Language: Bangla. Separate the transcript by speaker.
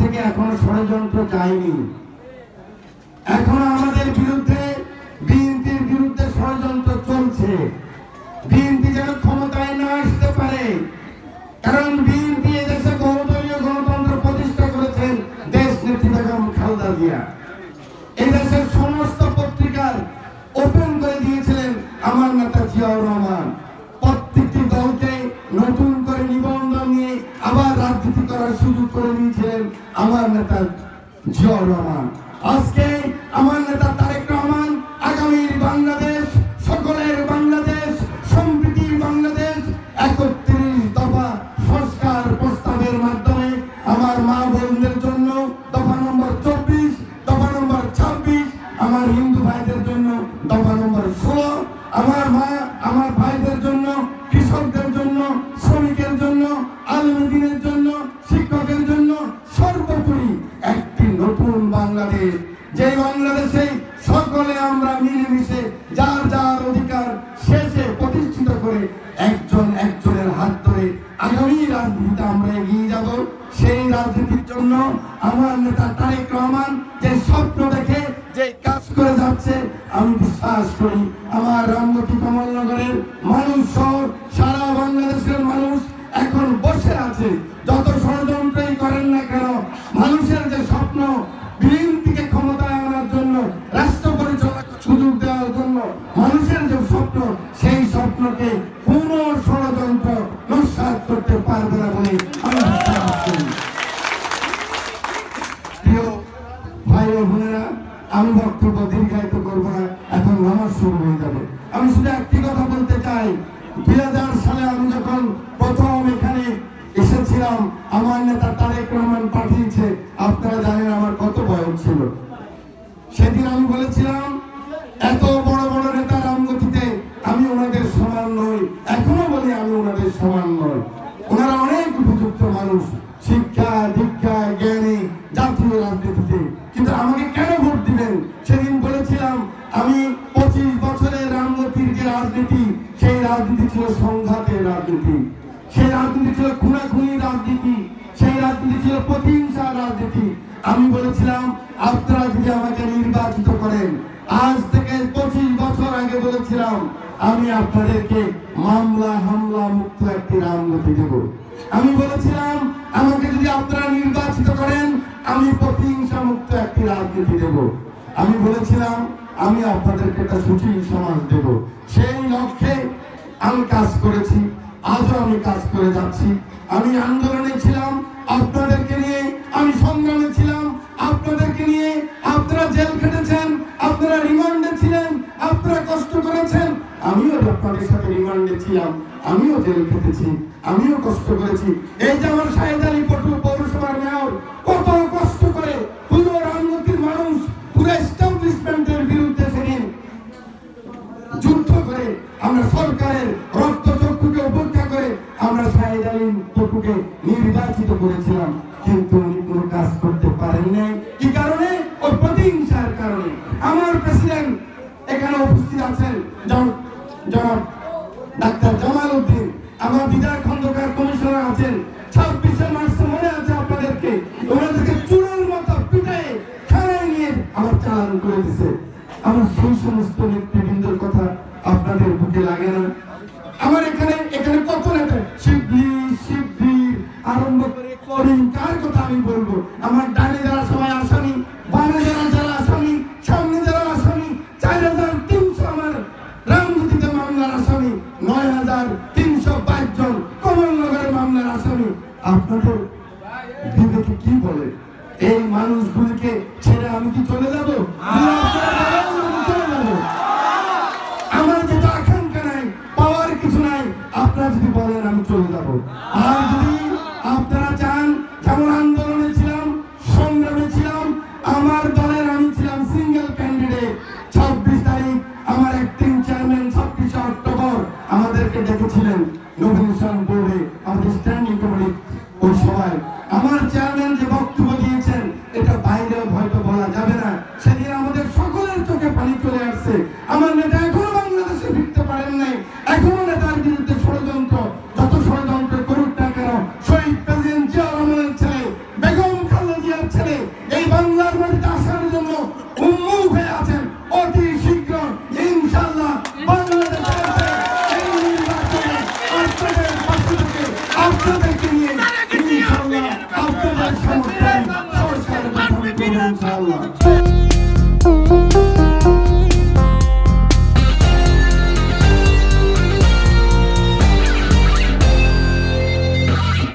Speaker 1: থেকে এখনো ষড়যন্ত্র যায়নি। এখনো আমাদের বিরুদ্ধে, বিএনপির বিরুদ্ধে ষড়যন্ত্র চলছে। বিএনপি যেন ক্ষমতায় না আসতে পারে, কারণ বিএনপি এদেশে বহুদলীয় গণতন্ত্র প্রতিষ্ঠা করেছেন দেশ নেত্রী বেগম খালেদা জিয়া। এদেশের সমস্ত পত্রিকার ওপেন করে দিয়েছিলেন আমার নেতা জিয়াউর রহমান। প্রত্যেকটি দলকে নতুন করে নিবন্ধন নিয়ে আবার রাজনীতি করার সুযোগ করে দিয়েছিলেন আমার নেতা জিয়াউর রহমান। আজকে আমার নেতা তারেক রহমান আগামীর বাংলাদেশ, সকলের বাংলাদেশ, সম্প্রীতির বাংলাদেশ, ৩১ দফা সংস্কার প্রস্তাবের মাধ্যমে আমার মা বোনদের জন্য দফা নম্বর ২৪, দফা নম্বর ২৬, আমার হিন্দু ভাইদের জন্য দফা নম্বর ১৬, আমার মা আমার ভাইদের জন্য, কৃষকদের জন্য, শ্রমিকের জন্য, আলেমদের জন্য, শিক্ষকের জন্য, সর্বোপরি একটি নতুন বাংলাদেশ, যে বাংলাদেশে সকলে আমরা মিলেমিশে যার যার অধিকার শেষে প্রতিষ্ঠিত করে একজন একজনের হাত ধরে আগামী রাজনীতিতে আমরা এগিয়ে যাব। সেই রাজনীতির জন্য আমার নেতা তারেক রহমান যে স্বপ্ন দেখে যে কাজ করে যাচ্ছে, আমি বিশ্বাস করি আমার রামগতি কমলনগরের মানুষ সহ সারা বাংলাদেশের মানুষ এখন বসে আছে। যত ষড়যন্ত্রই করেন না কেন, মানুষের যে স্বপ্ন বিএনপিকে ক্ষমতায় আনার জন্য, রাষ্ট্র পরিচালনার সুযোগ দেওয়ার জন্য মানুষের যে স্বপ্ন, সেই স্বপ্নকে কোনো ষড়যন্ত্র নস্যাৎ করতে পারবে না বলে আমি বিশ্বাস করি। প্রিয় ভাই ও বোনেরা, আমি বক্তব্য দীর্ঘায়িত করবো না, এখন নামাজ শুরু হয়ে যাবে। আমি শুধু একটি কথা বলতে চাই, ২০০০ সালে আমি যখন প্রথম এখানে এসেছিলাম, আমার নেতা তারেক রহমান পাঠিয়েছে, আপনারা জানেন আমার কত বয়স ছিল। সেদিন আমি বলেছিলাম এত বড় বড় নেতা রামগতিতে আমি ওনাদের সমান নই, এখনো বলি আমি ওনাদের সমান নই। ওনারা অনেক উপযুক্ত মানুষ, শিক্ষা দীক্ষা জ্ঞানী, জাতীয় রাজনীতিতে, কিন্তু আমাকে কেন ভোট দিবেন? সেদিন বলেছিলাম আমি ২৫ বছরের রামগতির যে রাজনীতি, সেই রাজনীতি ছিল সংঘাতের রাজনীতি, সেই রাজনীতি ছিল খুনাখুনির রাজনীতি, সেই রাজনীতি ছিল প্রতিহিংসার রাজনীতি। আমি বলেছিলাম আপনারা যদি আমাকে নির্বাচিত করেন, আজ থেকে ২৫ বছর আগে বলেছিলাম আমি আপনাদেরকে মামলা হামলা মুক্ত একটি রামগতি দেব। আমি বলেছিলাম আমাকে যদি আপনারা নির্বাচিত করেন, আমি প্রতিহিংসা মুক্ত একটি রাজনীতি দেব। আমি বলেছিলাম আমি আপনাদেরকে একটা সুশীল সমাজ দেব। সেই লক্ষ্যে আমি কাজ করেছি, আজও আমি কাজ করে যাচ্ছি। আমি আন্দোলনে ছিলাম আপনাদেরকে নিয়ে, আমি সংগ্রামে ছিলাম আপনাদেরকে নিয়ে। আপনারা জেল খেটেছেন, আপনারা রিমান্ডে ছিলেন, আপনারা কষ্ট করেছেন, আমিও আপনাদের সাথে রিমান্ডে ছিলাম, আমিও জেল খেটেছি, আমিও কষ্ট করেছি। এই যে আমার শাহেদ আলী পটু পৌরসভার মেয়র কত কষ্ট করে পুরো রামগতির মানুষ, পুরো এস্টাবলিশমেন্টের বিরুদ্ধে সেদিন যুদ্ধ করে আমরা সরকারের রক্তচক্ষুকে উপেক্ষা করে আমরা শাহেদ আলী পটুকে নির্বাচিত করেছিলাম, কিন্তু উনি কোনো কাজ করতে পারেন নাই। কি কারণে? ওই প্রতিহিংসার কারণে। আমার প্রেসিডেন্ট এখানে উপস্থিত আছেন জনাব ডাক্তার জামাল উদ্দিন, আমার বিধায়ক খন্দকার কমিশনার আছেন, ২৬শে মার্চ মনে আছে আপনাদেরকে, ওনাদেরকে চুরের মতো পিটাই থানায় নিয়ে আমার চালান করে দিছে। আমার সেই সমস্ত নেতৃবৃন্দের কথা আপনাদের বুকে লাগে না? আমার এখানে কত নেতা, শিববীর আরম্ভ করে করিম, কার কথা আমি বলবো? আমার ডানে যারা সবাই আসামি, বামে যারা আসামি, সামনে যারা আসামি, ৪৩০০ আমার রামগতিতে মামলার আসামি, ৯৩২২ জন কমলনগরের মামলার আসামি। আপনাদের বিবেকে কি বলে? এই মানুষগুলিকে ছেড়ে আমি কি চলে যাব? চলে যাব? আমার যেটা আকাঙ্ক্ষা নাই, পাওয়ার কিছু নাই, আপনারা যদি বলেন আমি চলে যাব। আর যদি আপনারা চান, যেমন আন্দোলনে ছিলাম, সংগ্রামে ছিলাম, আমার দলের আমি ছিলাম সিঙ্গেল ক্যান্ডিডেট। ২৬ তারিখ আমার অ্যাক্টিং চেয়ারম্যান ২৬শে অক্টোবর আমাদেরকে ডেকেছিলেন নমিনেশন বোর্ডে, আমাদের স্ট্যান্ডিং কমিটি। ওই সবাই আমার চেয়ারম্যান যে বক্তব্য দিয়েছেন, এটা বাইরে হয়তো বলা যাবে না, সেদিন আমাদের সকলের চোখে পানি চলে আসছে। ইনশাআল্লাহ।